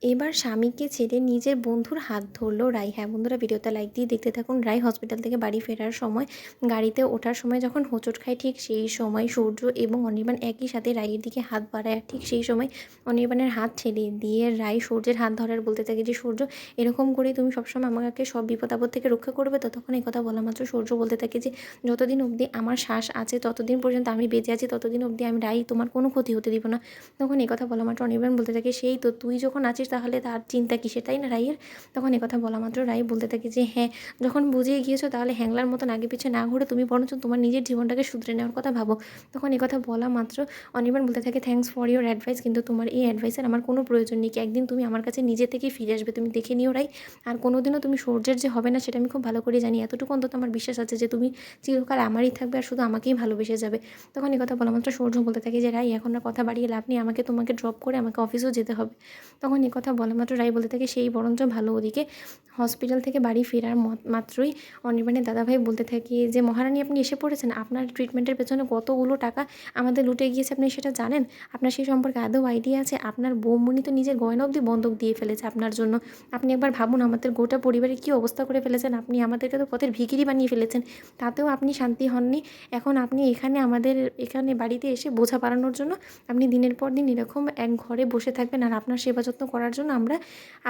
এবার স্বামীকে ছেড়ে নিজের বন্ধুর হাত ধরলো রাই। হ্যাঁ বন্ধুরা, ভিডিওতে লাইক দিয়ে দেখতে থাকুন। রাই হসপিটাল থেকে বাড়ি ফেরার সময়, গাড়িতে ওঠার সময় যখন হোঁচট খায়, ঠিক সেই সময় সূর্য এবং অনির্বাণ একই সাথে রাইয়ের দিকে হাত বাড়ায়। আর ঠিক সেই সময় অনির্বাণের হাত ছেড়ে দিয়ে রাই সূর্যের হাত ধরার বলতে থাকে যে, সূর্য এরকম করে তুমি সবসময় আমাকে সব বিপদ আপদ থেকে রক্ষা করবে তো? তখন এই কথা বলা মাত্র সূর্য বলতে থাকে যে, যতদিন অবধি আমার শ্বাস আছে, ততদিন পর্যন্ত আমি বেঁচে আছি, ততদিন অবধি আমি রাই তোমার কোনো ক্ষতি হতে দিব না। তখন এই কথা বলা মাত্র অনির্বাণ বলতে থাকে, সেই তো তুই যখন আছিস তাহলে তার চিন্তা কিসের, তাই না রাইয়ের? তখন একথা বলা মাত্র রাই বলতে থাকে যে, হ্যাঁ, যখন বুঝিয়ে গিয়েছো তাহলে হ্যাংলার মতন আগে পিছে না ঘুরে তুমি বরঞ্চ তোমার নিজের জীবনটাকে শুধরে নেওয়ার কথা ভাবো। তখন একথা বলা মাত্র অনির্বাণ বলতে থাকে, থ্যাঙ্কস ফর ইওর অ্যাডভাইস, কিন্তু তোমার এই অ্যাডভাইসের আমার কোনো প্রয়োজন নেই। কি একদিন তুমি আমার কাছে নিজে থেকেই ফিরে আসবে, তুমি দেখে নিও রাই। আর কোনোদিনও তুমি সূর্যের যে হবে না সেটা আমি খুব ভালো করে জানি। এতটুকু অন্তত আমার বিশ্বাস আছে যে তুমি চিরকাল আমারই থাকবে আর শুধু আমাকেই ভালোবেসে যাবে। তখন একথা বলা মাত্র সূর্য বলতে থাকে যে, রাই এখন আর কথা বাড়িয়ে লাভ নেই, আমাকে তোমাকে ড্রপ করে আমাকে অফিসেও যেতে হবে। তখন একথা বলা মাত্র রাই বলতে থাকে, সেই বরঞ্চ ভালো। ওদিকে হসপিটাল থেকে বাড়ি ফেরার মাত্রই অনির্বাণের দাদাভাই বলতে থাকে যে, মহারানী আপনি এসে পড়েছেন, আপনার ট্রিটমেন্টের পেছনে কতগুলো টাকা আমাদের লুটে গিয়েছে আপনি সেটা জানেন? আপনার সেই সম্পর্কে আদৌ আইডিয়া আছে? আপনার বৌমণি তো নিজের গয়না অবধি বন্ধক দিয়ে ফেলেছে আপনার জন্য। আপনি একবার ভাবুন আমাদের গোটা পরিবারের কী অবস্থা করে ফেলেছেন আপনি। আমাদেরকে তো পথের ভিখিরি বানিয়ে ফেলেছেন, তাতেও আপনি শান্তি হননি। এখন আপনি এখানে আমাদের এখানে বাড়িতে এসে বোঝা বাড়ানোর জন্য আপনি দিনের পর দিন এরকম এক ঘরে বসে থাকবেন আর আপনার সেবা যত্ন করার জন্য আমরা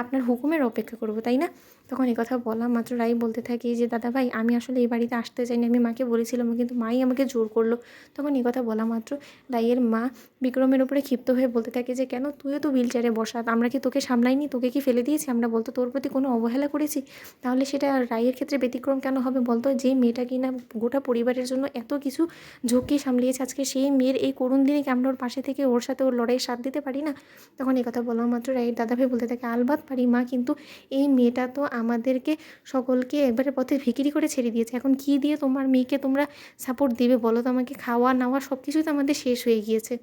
আপনার হুকুমের অপেক্ষা করব, তাই না? তখন এই কথা বলা মাত্র রাই বলতে থাকি যে, দাদাভাই আমি আসলে এই বাড়িতে আসতে চাইনি, আমি মাকে বলেছিলাম কিন্তু মাই আমাকে জোর করলো। তখন এই কথা বলা মাত্র রাইয়ের মা বিক্রমের উপরে ক্ষিপ্ত হয়ে বলতে থাকে যে, কেন তুইও তো হুইল চেয়ারে বসা, আমরা কি তোকে সামলাইনি? তোকে কি ফেলে দিয়েছি আমরা? বলতো তোর প্রতি কোনো অবহেলা করেছি? তাহলে সেটা রাইয়ের ক্ষেত্রে ব্যতিক্রম কেন হবে বলতো? যেই মেয়েটা কিনা গোটা পরিবারের জন্য এত কিছু ঝক্কি সামলিয়েছে, আজকে সেই মেয়ের এই করুণ দিনে কি আমরা ওর পাশে থেকে ওর সাথে ওর লড়াইয়ের সাথ দিতে পারি না? তখন এই কথা বলা মাত্র রাইয়ের দাদাভাই বলতে থাকে, আলবাত পারি মা, কিন্তু এই মেয়েটা তো আমাদেরকে সকলকে একবারে পথে ভিখিরি করে ছেড়ে দিয়েছে। এখন কী দিয়ে তোমার মেয়েকে তোমরা সাপোর্ট দেবে বলো তো আমাকে? খাওয়া নাওয়া সব কিছুই তো আমাদের শেষ হয়ে গিয়েছে।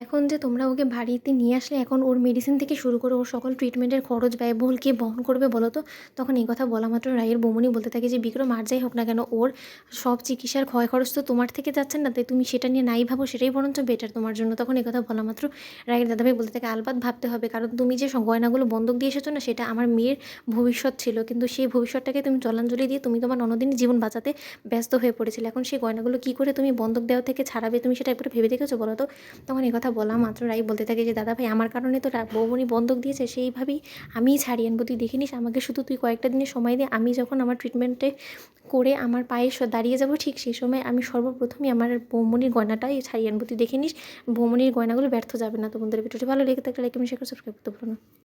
এখন যে তোমরা ওকে বাড়িতে নিয়ে আসলে, এখন ওর মেডিসিন থেকে শুরু করে ওর সকল ট্রিটমেন্টের খরচ ব্যয়বহুল কে বহন করবে বলো তো? তখন এই কথা বলা মাত্র রাইয়ের বৌমনি বলতে থাকে যে, বিক্রম আর যাই হোক না কেন, ওর সব চিকিৎসার ক্ষয় খরচ তো তোমার থেকে যাচ্ছে না, তাই তুমি সেটা নিয়ে নাই ভাবো, সেটাই বরঞ্চ বেটার তোমার জন্য। তখন এই কথা বলা মাত্র রাইয়ের দাদাভাই বলতে থাকে, আলবাত ভাবতে হবে, কারণ তুমি যে গয়নাগুলো বন্ধক দিয়ে এসেছো না, সেটা আমার মেয়ের ভবিষ্যৎ ছিল, কিন্তু সেই ভবিষ্যৎটাকে তুমি জলাঞ্জলি দিয়ে তুমি তোমার ননদিনীর জীবন বাঁচাতে ব্যস্ত হয়ে পড়েছিলে। এখন সেই গয়নাগুলো কী করে তুমি বন্ধক দেওয়া থেকে ছাড়াবে, তুমি সেটা একবার ভেবে দেখেছো বলো তো? তখন এই কথা বলা মাত্র রাই বলতে থাকে যে, দাদাভাই আমার কারণে তো বৌমনি বন্ধক দিয়েছে, সেইভাবেই আমিই ছাড়িয়ে আনবো। তুই দেখে নিস, আমাকে শুধু তুই কয়েকটা দিনের সময় দিয়ে, আমি যখন আমার ট্রিটমেন্টে করে আমার পায়ে দাঁড়িয়ে যাবো, ঠিক সেই সময় আমি সর্বপ্রথমই আমার বৌমনির গয়নাটাই ছাড়িয়ে আনবো। তুই দেখে নিস, বৌমনির গয়নাগুলো ব্যর্থ যাবে না। তো বন্ধুরা, ভিডিওটি ভালো লেগে থাকলে লাইক এবং শেয়ার করে সাবস্ক্রাইব করতে ভুলো না।